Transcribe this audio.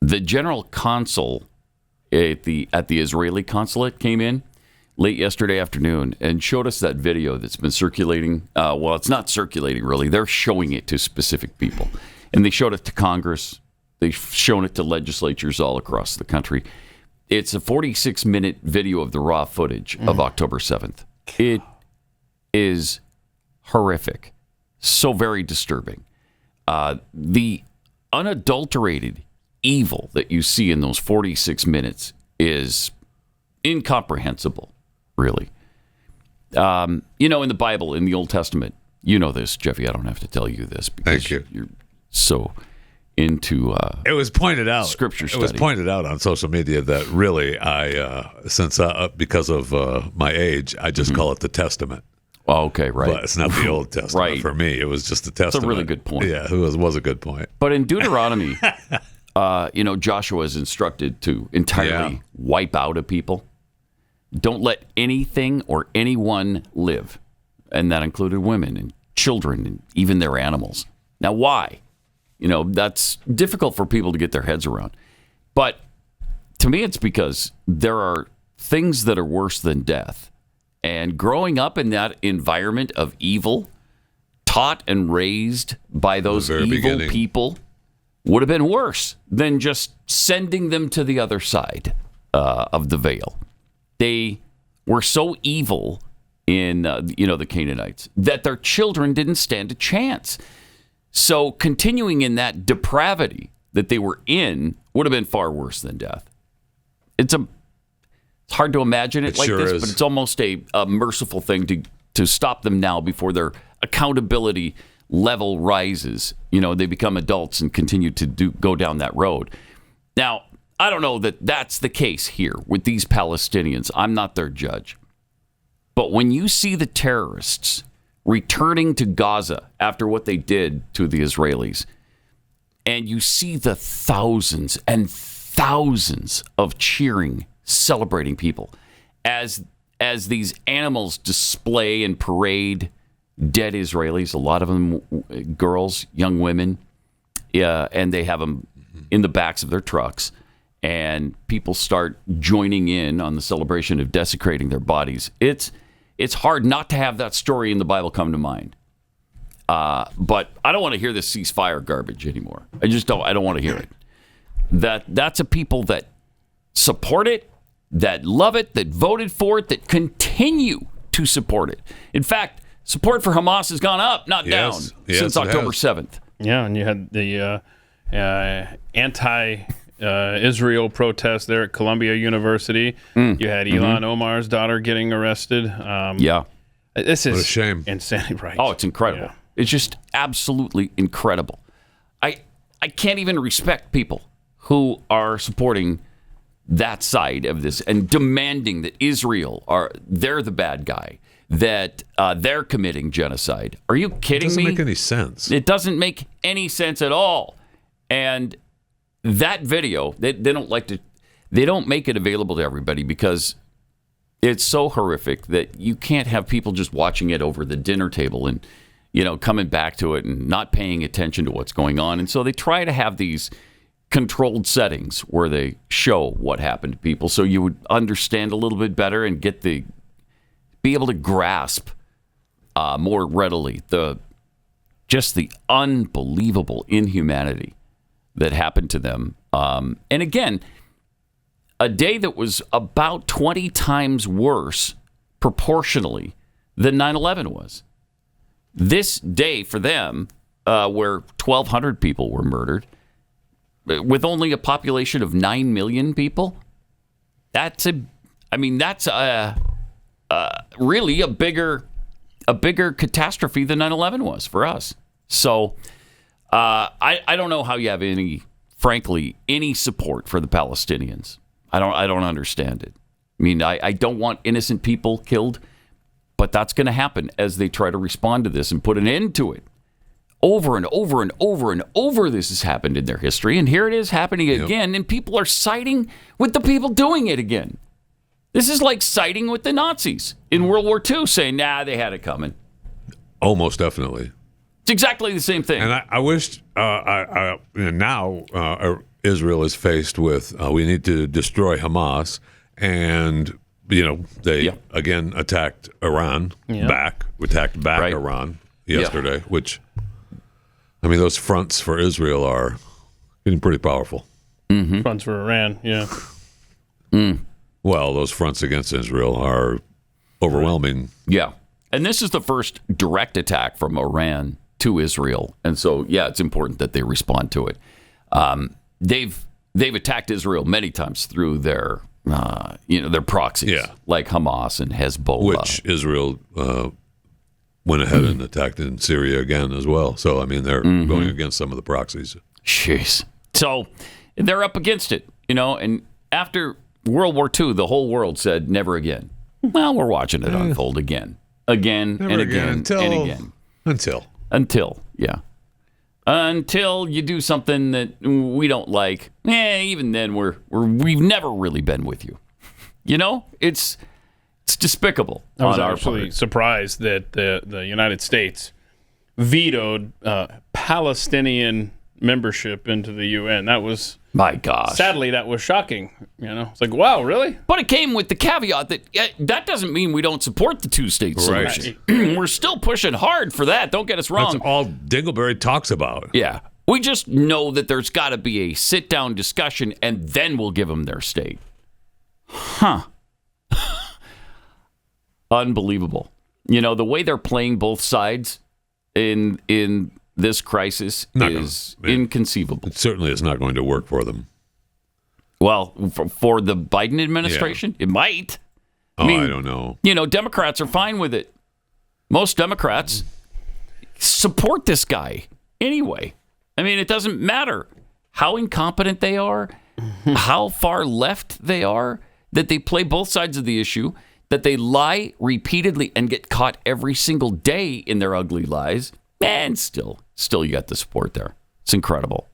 The general consul at the Israeli consulate came in late yesterday afternoon and showed us that video that's been circulating. Well, it's not circulating, really. They're showing it to specific people. And they showed it to Congress. They've shown it to legislatures all across the country. It's a 46-minute video of the raw footage of October 7th. It is horrific. So very disturbing. The unadulterated evil that you see in those 46 minutes is incomprehensible, really. In the Bible, in the Old Testament, you know this, Jeffy. I don't have to tell you this because Thank you. You're so into it was pointed out. Scripture study. It was pointed out on social media that really since because of my age, I just call it the Testament. Oh, okay, right. But it's not the Old Testament right. for me. It was just the Testament. That's a really good point. Yeah, it was a good point. But in Deuteronomy, Joshua is instructed to entirely wipe out a people. Don't let anything or anyone live. And that included women and children and even their animals. Now, why? That's difficult for people to get their heads around. But to me, it's because there are things that are worse than death. And growing up in that environment of evil, taught and raised by those evil people, would have been worse than just sending them to the other side of the veil. They were so evil in the Canaanites that their children didn't stand a chance. So continuing in that depravity that they were in would have been far worse than death. It's hard to imagine it like this, but it's almost a merciful thing to stop them now before their accountability level rises. They become adults and continue to go down that road. Now, I don't know that that's the case here with these Palestinians. I'm not their judge. But when you see the terrorists returning to Gaza after what they did to the Israelis, and you see the thousands and thousands of cheering, celebrating people as these animals display and parade dead Israelis, a lot of them girls, young women, and they have them in the backs of their trucks, and people start joining in on the celebration of desecrating their bodies. It's hard not to have that story in the Bible come to mind. But I don't want to hear this ceasefire garbage anymore. I don't want to hear it. That's a people that support it, that love it, that voted for it, that continue to support it. In fact, support for Hamas has gone up, not down, since October 7th. Yeah, and you had the anti-Israel protest there at Columbia University. You had Ilhan Omar's daughter getting arrested. This is what a shame. Insane, right? Oh, it's incredible. Yeah. It's just absolutely incredible. I can't even respect people who are supporting that side of this and demanding that Israel they're the bad guy, that they're committing genocide. Are you kidding me? It doesn't make any sense. It doesn't make any sense at all. And that video, they don't make it available to everybody because it's so horrific that you can't have people just watching it over the dinner table and coming back to it and not paying attention to what's going on. And so they try to have these controlled settings where they show what happened to people so you would understand a little bit better and be able to grasp more readily the unbelievable inhumanity that happened to them. And again, a day that was about 20 times worse proportionally than 9/11 was. This day for them, where 1,200 people were murdered, with only a population of 9 million people, that's really a bigger catastrophe than 9/11 was for us. So I don't know how you have any support for the Palestinians. I don't understand it. I mean, I don't want innocent people killed, but that's going to happen as they try to respond to this and put an end to it. Over and over and over and over this has happened in their history, and here it is happening again, and people are siding with the people doing it again. This is like siding with the Nazis in World War II, saying, nah, they had it coming. Almost definitely. It's exactly the same thing. And I wished now Israel is faced with, we need to destroy Hamas, and they again attacked Iran attacked back Iran yesterday, which, I mean, those fronts for Israel are getting pretty powerful. Mm-hmm. Fronts for Iran, yeah. Well, those fronts against Israel are overwhelming. Yeah. And this is the first direct attack from Iran to Israel. And so, it's important that they respond to it. They've attacked Israel many times through their proxies, like Hamas and Hezbollah. Which Israel went ahead and attacked in Syria again as well. So, I mean, they're going against some of the proxies. Jeez. So they're up against it, and after World War II, the whole world said, never again. Well, we're watching it unfold again and again. Until you do something that we don't like. Even then, we've never really been with you. It's despicable. I was actually surprised that the United States vetoed Palestinian membership into the UN. That was, my gosh. Sadly, that was shocking. It's like, wow, really? But it came with the caveat that that doesn't mean we don't support the two-state solution. Right. We're still pushing hard for that. Don't get us wrong. That's all Dingleberry talks about. Yeah. We just know that there's got to be a sit-down discussion, and then we'll give them their state. Huh. Unbelievable. The way they're playing both sides in this crisis is inconceivable. It certainly is not going to work for them. Well, for the Biden administration, it might. I don't know. Democrats are fine with it. Most Democrats support this guy anyway. I mean, it doesn't matter how incompetent they are, how far left they are, that they play both sides of the issue, that they lie repeatedly and get caught every single day in their ugly lies. And still you got the support there. It's incredible.